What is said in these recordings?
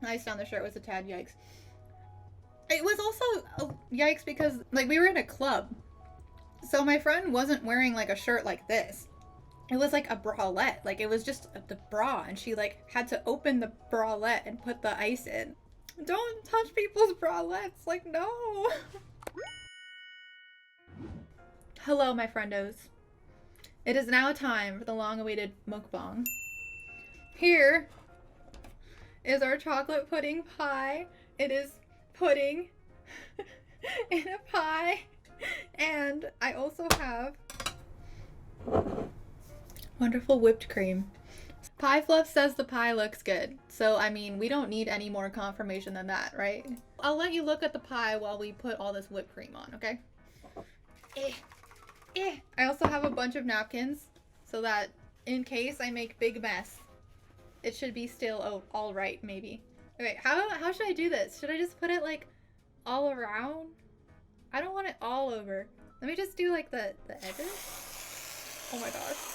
Ice down the shirt was a tad yikes. It was also a yikes because, like, we were in a club. So my friend wasn't wearing, like, a shirt like this. It was, like, a bralette. Like, it was just the bra. And she, like, had to open the bralette and put the ice in. Don't touch people's bralettes. Like, no. Hello, my friendos. It is now time for the long-awaited mukbang. Here is our chocolate pudding pie. It is pudding in a pie. And I also have wonderful whipped cream. Pie Fluff says the pie looks good. So, I mean, we don't need any more confirmation than that, right? I'll let you look at the pie while we put all this whipped cream on, okay? I also have a bunch of napkins so that in case I make big mess, it should be still all right, maybe. Okay, how should I do this? Should I just put it like all around? I don't want it all over. Let me just do like the edges. Oh my gosh.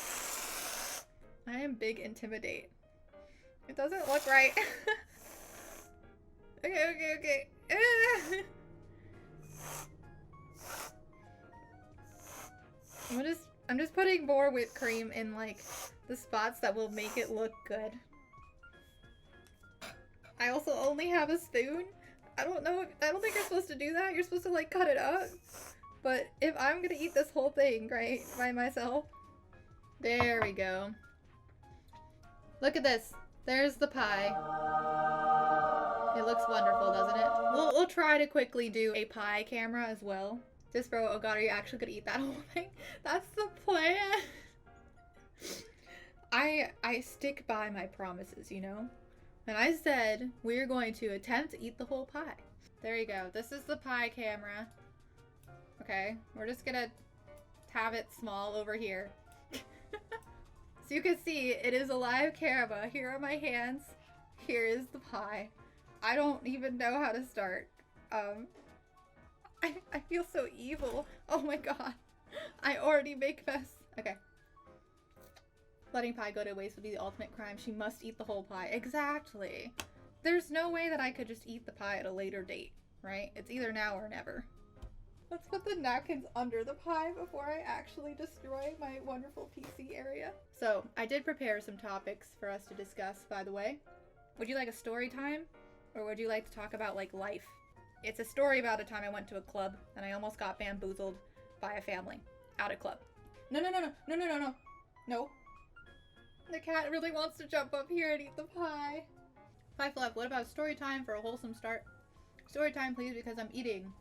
I am big intimidate. It doesn't look right. Okay. I'm just putting more whipped cream in like the spots that will make it look good. I also only have a spoon. I don't think you're supposed to do that. You're supposed to like cut it up. But if I'm gonna eat this whole thing, right, by myself. There we go. Look at this. There's the pie. It looks wonderful, doesn't it? We'll try to quickly do a pie camera as well. Just for, oh god, are you actually gonna eat that whole thing? That's the plan. I stick by my promises, you know? And I said we're going to attempt to eat the whole pie. There you go. This is the pie camera. Okay, we're just gonna have it small over here. So you can see it is a live camera. Here are my hands. Here is the pie. I don't even know how to start. I feel so evil. Oh my god. I already make mess. Okay. Letting pie go to waste would be the ultimate crime. She must eat the whole pie. Exactly. There's no way that I could just eat the pie at a later date, right? It's either now or never. Let's put the napkins under the pie before I actually destroy my wonderful PC area. So, I did prepare some topics for us to discuss, by the way. Would you like a story time? Or would you like to talk about, like, life? It's a story about a time I went to a club and I almost got bamboozled by a family at a club. No. No. The cat really wants to jump up here and eat the pie. Pie Fluff, what about story time for a wholesome start? Story time, please, because I'm eating.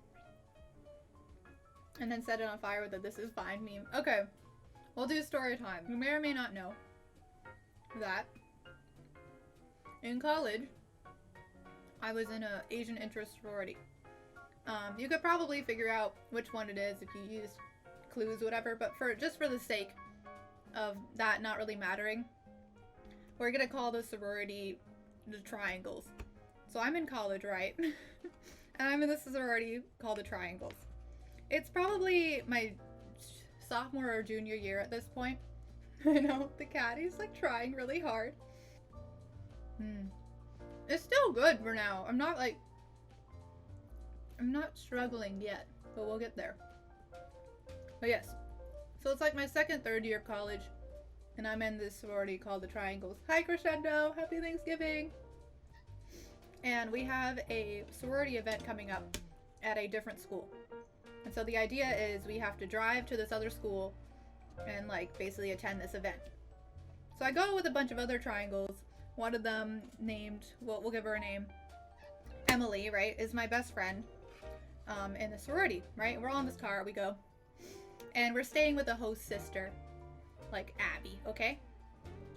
And then set it on fire with a "this is fine" meme. Okay, we'll do story time. You may or may not know that in college, I was in an Asian interest sorority. You could probably figure out which one it is if you used clues or whatever, but just for the sake of that not really mattering, we're gonna call the sorority the Triangles. So I'm in college, right? And I'm in this sorority called the Triangles. It's probably my sophomore or junior year at this point. I know, the cat is like trying really hard. It's still good for now. I'm not struggling yet, but we'll get there. But yes, so it's like my third year of college, and I'm in this sorority called the Triangles. Hi Crescendo, happy Thanksgiving. And we have a sorority event coming up at a different school. And so the idea is we have to drive to this other school and like basically attend this event. So I go with a bunch of other triangles. One of them named, well, we'll give her a name, Emily, right, is my best friend in the sorority, right? We're all in this car, we go. And we're staying with the host sister, like Abby, okay?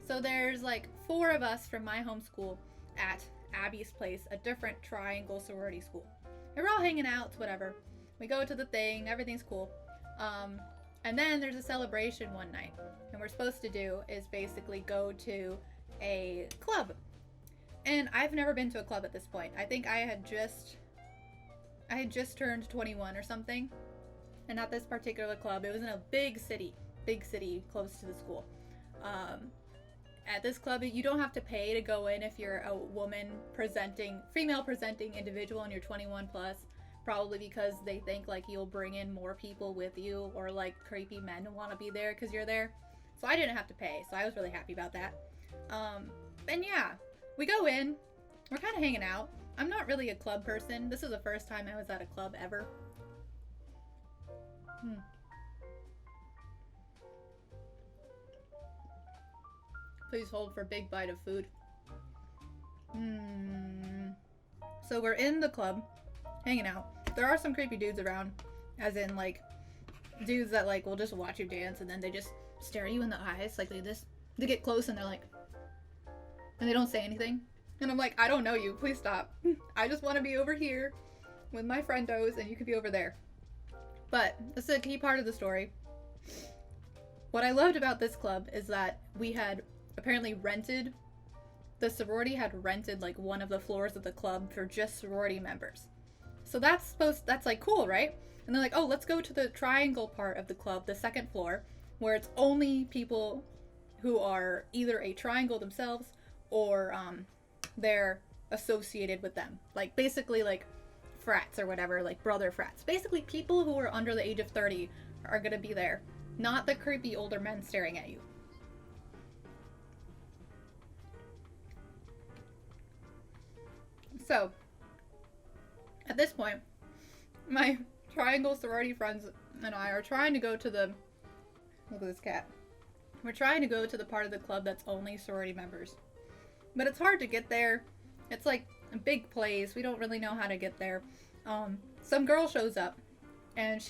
So there's like 4 of us from my home school at Abby's place, a different triangle sorority school. And we're all hanging out, whatever. We go to the thing, everything's cool. And then there's a celebration one night. And what we're supposed to do is basically go to a club. And I've never been to a club at this point. I think I had just turned 21 or something. And at this particular club, it was in a big city close to the school. at this club, you don't have to pay to go in if you're a female presenting individual and you're 21 plus. Probably because they think like you'll bring in more people with you, or like creepy men who want to be there because you're there. So I didn't have to pay, so I was really happy about that. And yeah, we go in, we're kind of hanging out. I'm not really a club person. This is the first time I was at a club ever. Please hold for a big bite of food. So we're in the club, hanging out. There are some creepy dudes around, as in like dudes that like will just watch you dance and then they just stare at you in the eyes like they get close and they're like, and they don't say anything. And I'm like, I don't know you, please stop. I just want to be over here with my friendos and you could be over there. But this is a key part of the story. What I loved about this club is that we had apparently the sorority had rented like one of the floors of the club for just sorority members. So that's like cool, right? And they're like, oh, let's go to the triangle part of the club, the second floor, where it's only people who are either a triangle themselves or they're associated with them. Like basically like frats or whatever, like brother frats. Basically people who are under the age of 30 are gonna be there, not the creepy older men staring at you. So, at this point, my triangle sorority friends and I are trying to go to look at this cat. We're trying to go to the part of the club that's only sorority members. But it's hard to get there. It's like a big place. We don't really know how to get there. Some girl shows up and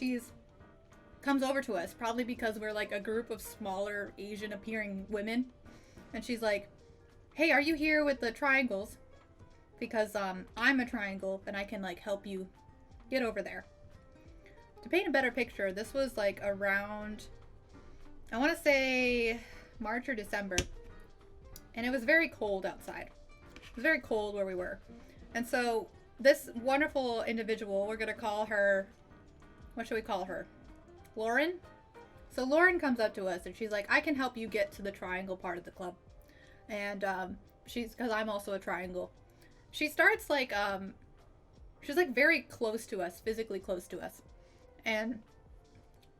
comes over to us, probably because we're like a group of smaller Asian appearing women. And she's like, hey, are you here with the triangles? Because I'm a triangle and I can like help you get over there. To paint a better picture, this was like around, I want to say March or December, and it was very cold outside. It was very cold where we were. And so this wonderful individual, we're gonna call her, what should we call her? Lauren? So Lauren comes up to us and she's like, I can help you get to the triangle part of the club. And because I'm also a triangle. She starts like, she's like very close to us, physically close to us. And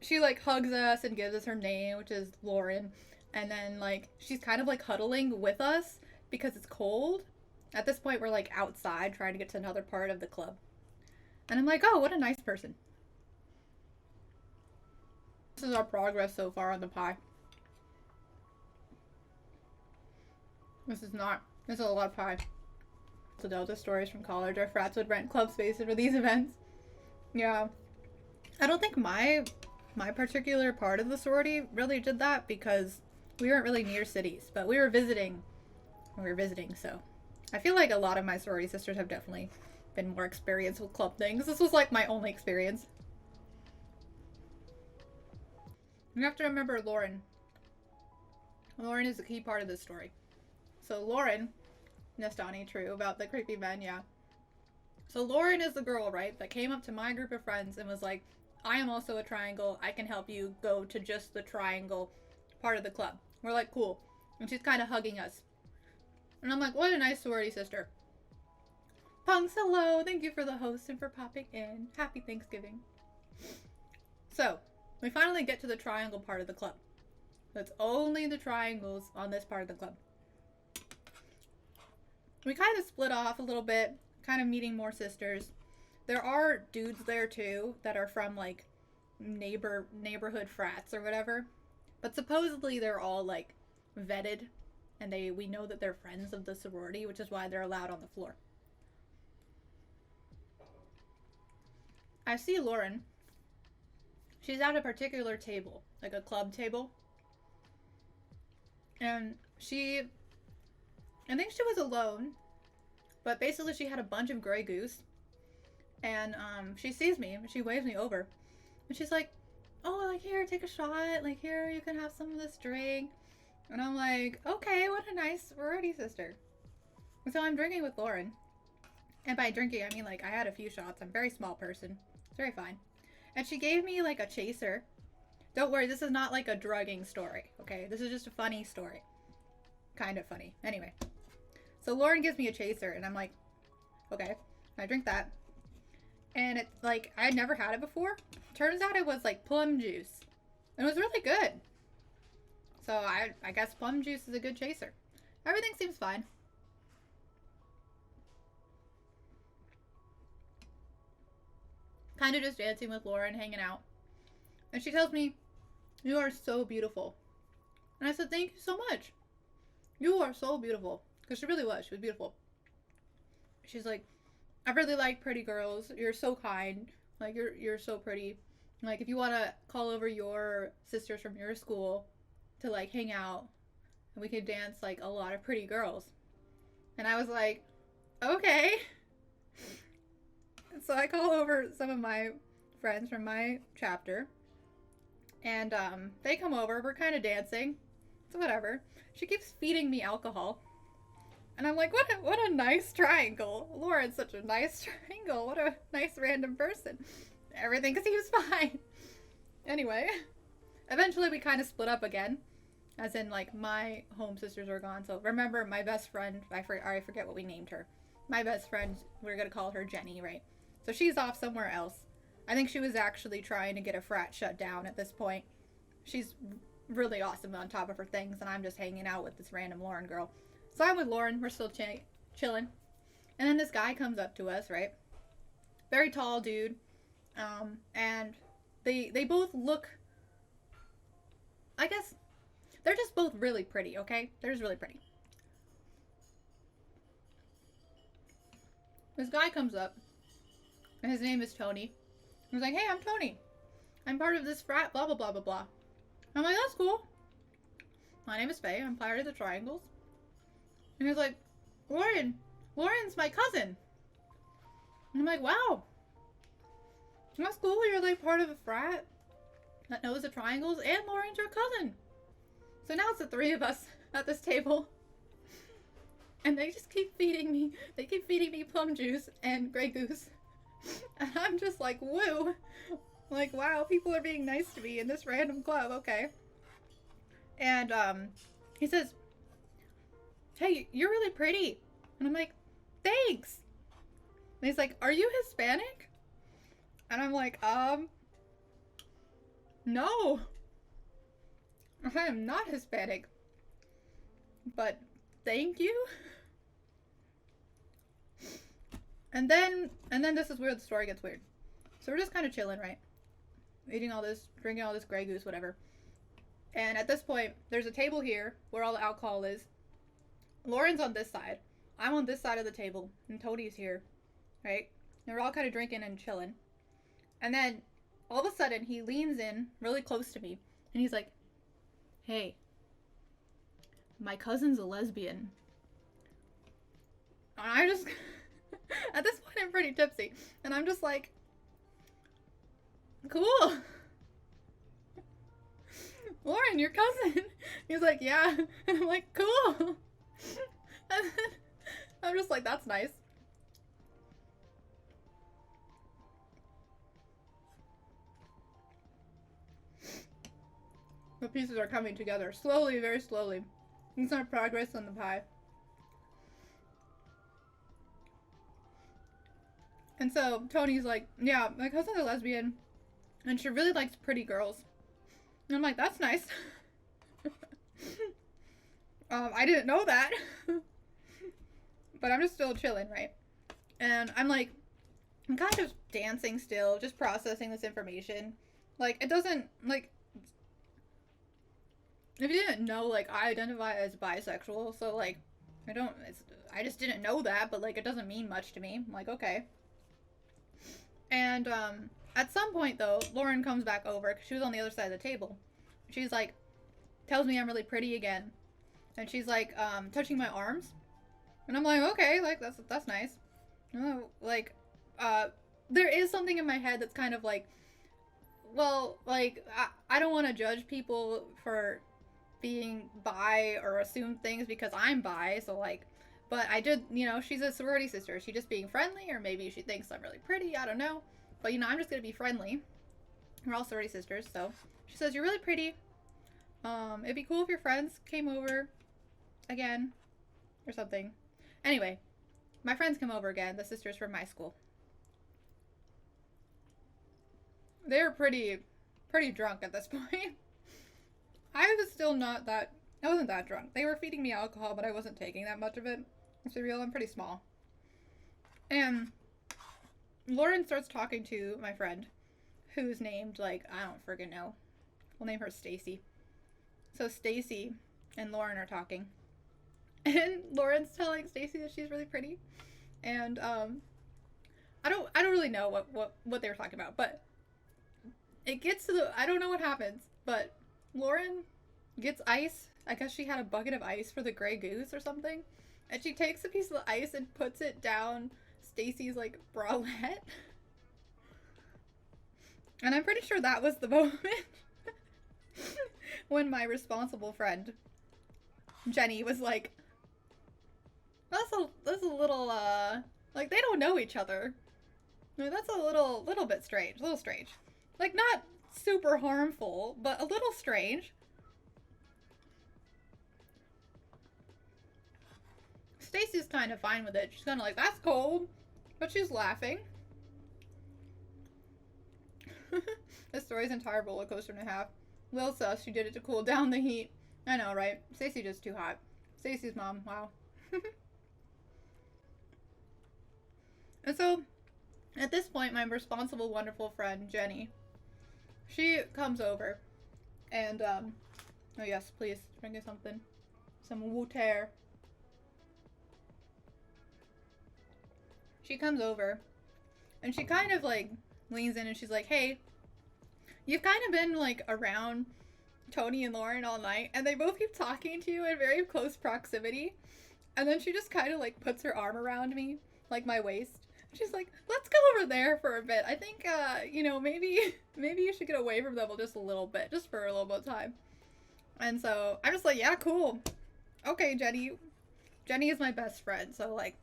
she like hugs us and gives us her name, which is Lauren. And then like, she's kind of like huddling with us because it's cold. At this point, we're like outside trying to get to another part of the club. And I'm like, oh, what a nice person. This is our progress so far on the pie. This is a lot of pie. To Delta stories from college, our frats would rent club spaces for these events. Yeah. I don't think my particular part of the sorority really did that because we weren't really near cities, but we were visiting, so I feel like a lot of my sorority sisters have definitely been more experienced with club things. This was like my only experience. You have to remember Lauren. Lauren is a key part of this story. So Lauren, Nestani, true, about the creepy men, yeah. So Lauren is the girl, right, that came up to my group of friends and was like, I am also a triangle. I can help you go to just the triangle part of the club. We're like, cool. And she's kind of hugging us. And I'm like, what a nice sorority sister. Punks, hello. Thank you for the host and for popping in. Happy Thanksgiving. So, we finally get to the triangle part of the club. That's only the triangles on this part of the club. We kind of split off a little bit, kind of meeting more sisters. There are dudes there too that are from like neighborhood frats or whatever. But supposedly they're all like vetted and we know that they're friends of the sorority, which is why they're allowed on the floor. I see Lauren. She's at a particular table, like a club table. And I think she was alone, but basically she had a bunch of Grey Goose. And she sees me, she waves me over. And she's like, oh, like, here, take a shot. Like, here, you can have some of this drink. And I'm like, okay, what a nice sorority sister. And so I'm drinking with Lauren. And by drinking, I mean, like, I had a few shots. I'm a very small person. It's very fine. And she gave me, like, a chaser. Don't worry, this is not, like, a drugging story, okay? This is just a funny story. kind of funny. Anyway, so Lauren gives me a chaser, and I'm like, okay. I drink that. And it's like, I had never had it before. Turns out it was like plum juice. It was really good. So I guess plum juice is a good chaser. Everything seems fine. Kind of just dancing with Lauren, hanging out. And she tells me, "You are so beautiful." And I said, "Thank you so much. You are so beautiful." Because she really was. She was beautiful. She's like, "I really like pretty girls. You're so kind. Like, you're so pretty. Like, if you want to call over your sisters from your school to, like, hang out, and we could dance, like, a lot of pretty girls." And I was like, okay. So I call over some of my friends from my chapter. And they come over. We're kind of dancing. So whatever. She keeps feeding me alcohol. And I'm like, what a nice triangle. Lauren's such a nice triangle. What a nice random person. Everything seems fine. Anyway, eventually we kind of split up again. As in, like, my home sisters are gone. So remember, my best friend, I forget what we named her. My best friend, we're going to call her Jenny, right? So she's off somewhere else. I think she was actually trying to get a frat shut down at this point. She's really awesome on top of her things, and I'm just hanging out with this random Lauren girl. So I'm with Lauren. We're still chilling. And then this guy comes up to us, right? Very tall dude. And they both look, I guess, they're just both really pretty, okay? They're just really pretty. This guy comes up, and his name is Tony. He's like, "Hey, I'm Tony. I'm part of this frat, blah, blah, blah, blah, blah." I'm like, "That's cool. My name is Faye. I'm part of the Triangles." And he's like, Lauren's my cousin." And I'm like, "Wow. That's cool. You're like part of a frat that knows the Triangles, and Lauren's your cousin." So now it's the three of us at this table. And they just keep feeding me. They keep feeding me plum juice and Grey Goose. And I'm just like, woo. Like, wow, people are being nice to me in this random club. Okay. And he says, "Hey, you're really pretty." And I'm like, "Thanks." And he's like, "Are you Hispanic?" And I'm like, "No. I am not Hispanic. But thank you." And then this is where the story gets weird. So we're just kind of chilling, right? Eating all this, drinking all this Grey Goose, whatever. And at this point, there's a table here where all the alcohol is. Lauren's on this side. I'm on this side of the table. And Tony's here, right? And we're all kind of drinking and chilling. And then, all of a sudden, he leans in really close to me. And he's like, "Hey, my cousin's a lesbian." And I just... At this point, I'm pretty tipsy. And I'm just like, "Cool. Lauren, your cousin." He's like, "Yeah." And I'm like, "Cool." And then I'm just like, "That's nice." The pieces are coming together. Slowly, very slowly. It's our progress on the pie. And so Tony's like, "Yeah, my cousin's a lesbian, and she really likes pretty girls." And I'm like, "That's nice." I didn't know that. But I'm just still chilling, right? And I'm kind of dancing still, just processing this information. Like, it doesn't, like, if you didn't know, like, I identify as bisexual, so, like, I just didn't know that, but, like, it doesn't mean much to me. I'm like, okay. And, at some point, though, Lauren comes back over, because she was on the other side of the table. She's like, tells me I'm really pretty again. And she's like, touching my arms. And I'm like, okay, like, that's nice. Like, there is something in my head that's kind of like, well, like, I don't want to judge people for being bi or assume things because I'm bi, so, like, but I did, she's a sorority sister. Is she just being friendly, or maybe she thinks I'm really pretty? I don't know. But, I'm just gonna be friendly. We're all sorority sisters, so. She says, "You're really pretty. It'd be cool if your friends came over again or something. Anyway, my friends come over again, the sisters from my school. They were pretty drunk at this point. I was still not that, I wasn't that drunk. They were feeding me alcohol, but I wasn't taking that much of it. Let's be real, I'm pretty small. And Lauren starts talking to my friend, who's named, like, I don't friggin' know. We'll name her Stacy. So Stacy and Lauren are talking. And Lauren's telling Stacy that she's really pretty. And I don't really know what they were talking about, but it gets to the, I don't know what happens, but Lauren gets ice. I guess she had a bucket of ice for the Grey Goose or something. And she takes a piece of the ice and puts it down Stacy's, like, bralette. And I'm pretty sure that was the moment when my responsible friend, Jenny, was like, that's a little, like, they don't know each other. I mean, that's a little bit strange. A little strange. Like, not super harmful, but a little strange. Stacy's kind of fine with it. She's kind of like, that's cold. But she's laughing. This story's an entire roller coaster and a half. Lil sus, she did it to cool down the heat. I know, right? Stacy just too hot. Stacy's mom, wow. And so, at this point, my responsible, wonderful friend, Jenny, she comes over. And, oh yes, please, drink us something. Some water. She comes over. And she kind of, like, leans in and she's like, hey, you've kind of been, like, around Tony and Lauren all night, and they both keep talking to you in very close proximity. And then she just kind of, like, puts her arm around me, like my waist. She's like, let's go over there for a bit. I think, you know, maybe you should get away from them just a little bit, just for a little bit of time. And so I'm just like, yeah, cool. Okay, Jenny. Jenny is my best friend, so, like,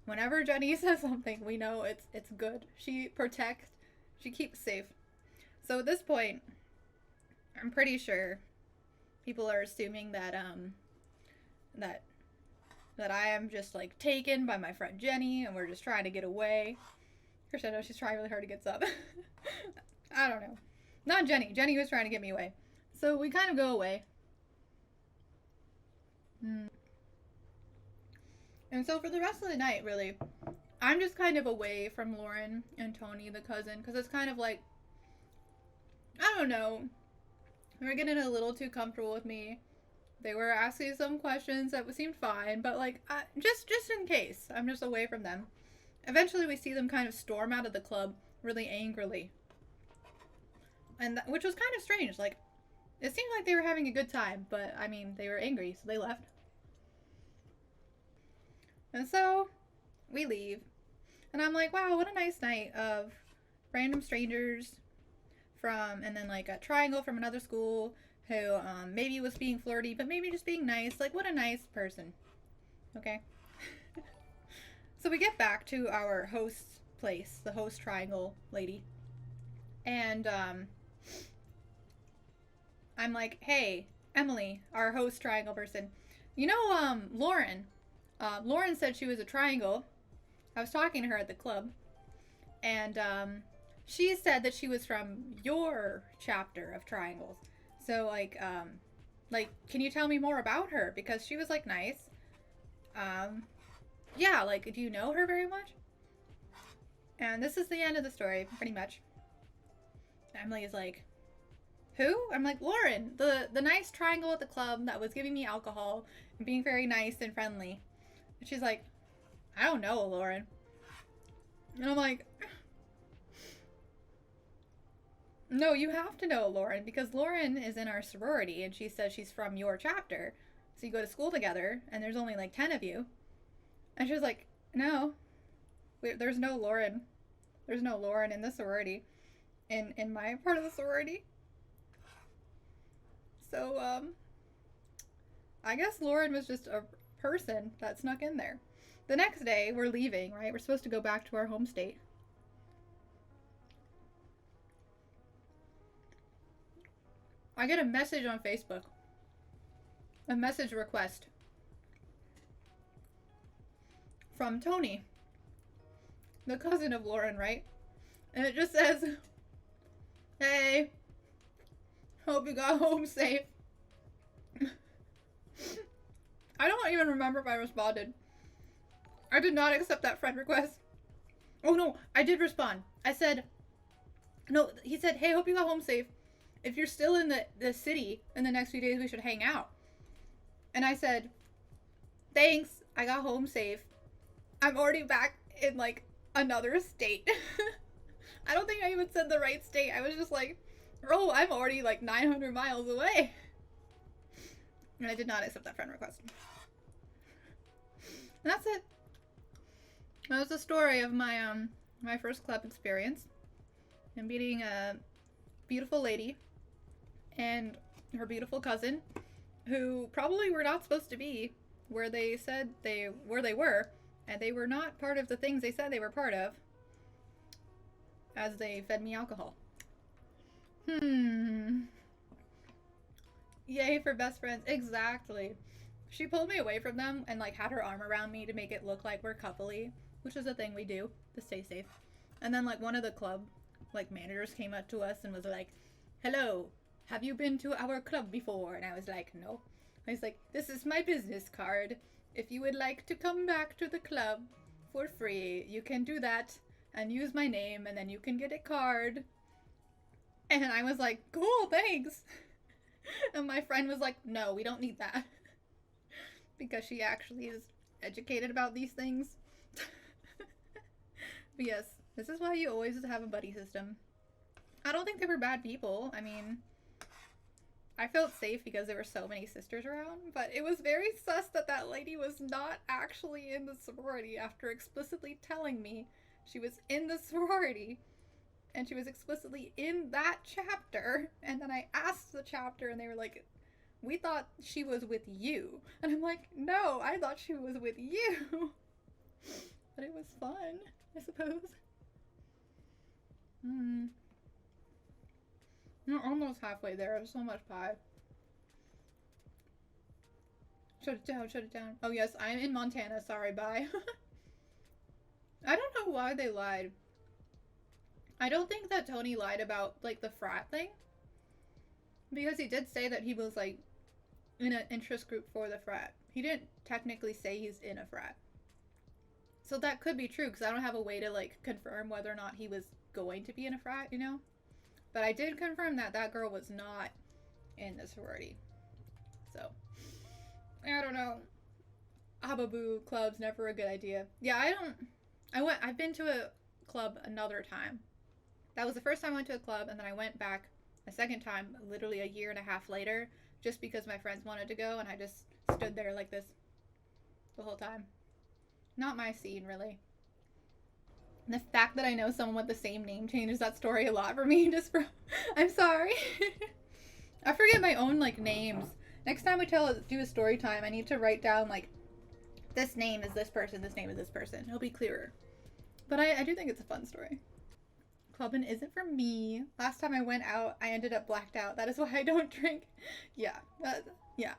whenever Jenny says something, we know it's good. She protects, she keeps safe. So at this point, I'm pretty sure people are assuming that that I am just, like, taken by my friend Jenny and we're just trying to get away. Crescendo, she's trying really hard to get sub. I don't know. Not Jenny. Jenny was trying to get me away. So we kind of go away. And so for the rest of the night, really, I'm just kind of away from Lauren and Tony, the cousin, because it's kind of like, I don't know, they were getting a little too comfortable with me. They were asking some questions that seemed fine, but, like, just in case, I'm just away from them. Eventually, we see them kind of storm out of the club really angrily, and which was kind of strange. Like, it seemed like they were having a good time, but I mean, they were angry, so they left. And so we leave, and I'm like, wow, what a nice night of random strangers from, and then, like, a triangle from another school who maybe was being flirty, but maybe just being nice. Like, what a nice person. Okay. So we get back to our host's place, the host triangle lady, and I'm like, hey, Emily, our host triangle person, you know, Lauren said she was a triangle. I was talking to her at the club, and she said that she was from your chapter of triangles. So, like, can you tell me more about her? Because she was, like, nice. Yeah, like, do you know her very much? And this is the end of the story, pretty much. Emily is like, who? I'm like, Lauren, the nice triangle at the club that was giving me alcohol and being very nice and friendly. And she's like, I don't know, Lauren. And I'm like, no, you have to know Lauren, because Lauren is in our sorority and she says she's from your chapter. So you go to school together and there's only, like, 10 of you. And she was like, no, there's no Lauren. There's no Lauren in the sorority. In my part of the sorority. So, I guess Lauren was just a person that snuck in there. The next day, we're leaving, right? We're supposed to go back to our home state. I get a message on Facebook. A message request from Tony, the cousin of Lauren, right? And it just says, "Hey, hope you got home safe." I don't even remember if I responded. I did not accept that friend request. Oh no, I did respond. I said, no, he said, "Hey, hope you got home safe. If you're still in the city in the next few days, we should hang out." And I said, "Thanks, I got home safe. I'm already back in like another state." I don't think I even said the right state. I was just like, "Oh, I'm already like 900 miles away." And I did not accept that friend request. And that's it. That was the story of my my first club experience. And meeting a beautiful lady and her beautiful cousin, who probably were not supposed to be where they said they were, and they were not part of the things they said they were part of, as they fed me alcohol. Yay for best friends. Exactly. She pulled me away from them and like had her arm around me to make it look like we're coupley, which is a thing we do to stay safe. And then like one of the club like managers came up to us and was like, "Hello, have you been to our club before?" And I was like, "No." I was like, "This is my business card. If you would like to come back to the club for free, you can do that and use my name, and then you can get a card." And I was like, "Cool, thanks." And my friend was like, "No, we don't need that." Because she actually is educated about these things. But yes, this is why you always have a buddy system. I don't think they were bad people. I mean, I felt safe because there were so many sisters around, but it was very sus that that lady was not actually in the sorority after explicitly telling me she was in the sorority. And she was explicitly in that chapter. And then I asked the chapter and they were like, "We thought she was with you." And I'm like, "No, I thought she was with you." But it was fun, I suppose. We're almost halfway there. There's so much pie. Shut it down, shut it down. Oh yes, I'm in Montana. Sorry, bye. I don't know why they lied. I don't think that Tony lied about, like, the frat thing. Because he did say that he was, like, in an interest group for the frat. He didn't technically say he's in a frat. So that could be true, because I don't have a way to, like, confirm whether or not he was going to be in a frat, you know? But I did confirm that that girl was not in the sorority. So, I don't know. Ababoo club's never a good idea. Yeah, I've been to a club another time. That was the first time I went to a club, and then I went back a second time, literally a year and a half later, just because my friends wanted to go, and I just stood there like this the whole time. Not my scene, really. And the fact that I know someone with the same name changes that story a lot for me, I'm sorry. I forget my own, like, names. Next time we do a story time, I need to write down, like, this name is this person, this name is this person. It'll be clearer. But I do think it's a fun story. Clubbing isn't for me. Last time I went out, I ended up blacked out. That is why I don't drink. Yeah,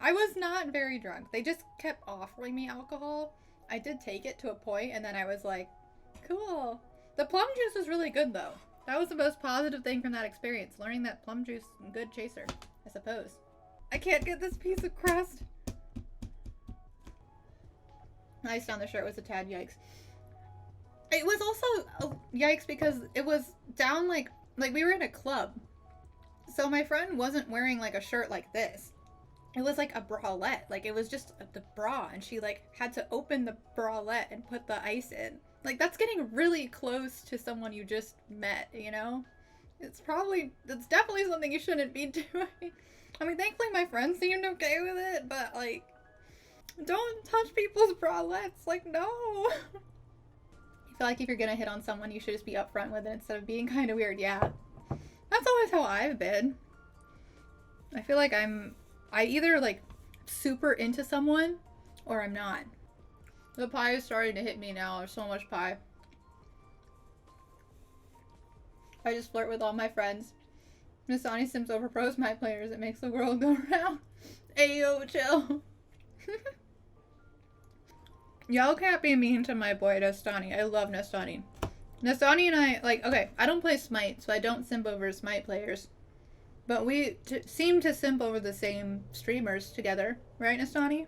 I was not very drunk. They just kept offering me alcohol. I did take it to a point, and then I was like, cool. The plum juice was really good, though. That was the most positive thing from that experience. Learning that plum juice is a good chaser, I suppose. I can't get this piece of crust. Nice on the shirt was a tad yikes. It was also a yikes because it was down like we were in a club. So my friend wasn't wearing like a shirt like this. It was like a bralette. Like it was just the bra, and she like had to open the bralette and put the ice in. Like that's getting really close to someone you just met, you know? It's definitely something you shouldn't be doing. I mean, thankfully my friend seemed okay with it, but like, don't touch people's bralettes. Like, no. I feel like if you're gonna hit on someone, you should just be upfront with it instead of being kind of weird. Yeah, that's always how I've been. I feel like I either like super into someone or I'm not. The pie is starting to hit me now. There's so much pie. I just flirt with all my friends. Miss Sonny Sims over pros my players. It makes the world go round. Ayo, chill. Y'all can't be mean to my boy Nestani. I love Nestani. Nestani and I, like, okay, I don't play Smite, so I don't simp over Smite players. But we seem to simp over the same streamers together, right, Nestani?